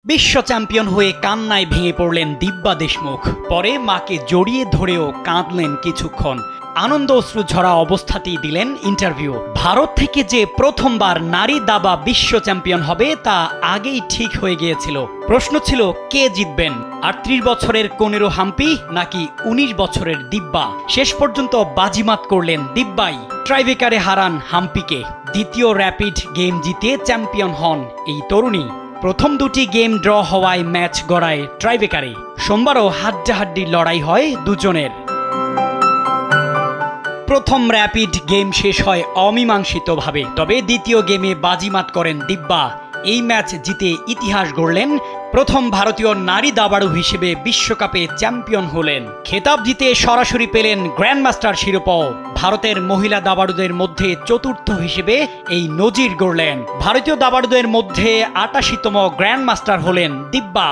বিশ্ব চ্যাম্পিয়ন হয়ে কান্নায় ভেঙে পড়লেন দিব্যা দেশমুখ। পরে মাকে জড়িয়ে ধরেও কাঁদলেন কিছুক্ষণ। আনন্দ অশ্রু ঝরা অবস্থাতেই দিলেন ইন্টারভিউ। ভারত থেকে যে প্রথমবার নারী দাবা বিশ্ব চ্যাম্পিয়ন হবে তা আগেই ঠিক হয়ে গিয়েছিল। প্রশ্ন ছিল কে জিতবেন, ৩৮ বছরের কোনেরো হাম্পি নাকি ১৯ বছরের দিব্যা। শেষ পর্যন্ত বাজিমাত করলেন দিব্যাই, ট্রাইব্রেকারে হারান হাম্পিকে। দ্বিতীয় র্যাপিড গেম জিতে চ্যাম্পিয়ন হন এই তরুণী। প্রথম দুটি গেম ড্র হওয়ায় ম্যাচ গড়ায় ট্রাইব্রেকারে। সোমবারও হাড্ডাহাড্ডি লড়াই হয় দুজনের। প্রথম র্যাপিড গেম শেষ হয় অমীমাংসিতভাবে, তবে দ্বিতীয় গেমে বাজিমাত করেন দিব্যা। এই ম্যাচ জিতে ইতিহাস গড়লেন। প্রথম ভারতীয় নারী দাবাড়ু হিসেবে বিশ্বকাপে চ্যাম্পিয়ন হলেন। খেতাব জিতে সরাসরি পেলেন গ্র্যান্ডমাস্টার শিরোপাও। ভারতের মহিলা দাবাড়ুদের মধ্যে চতুর্থ হিসেবে এই নজির গড়লেন। ভারতীয় দাবাড়ুদের মধ্যে ৮৮তম গ্র্যান্ডমাস্টার হলেন দিব্যা।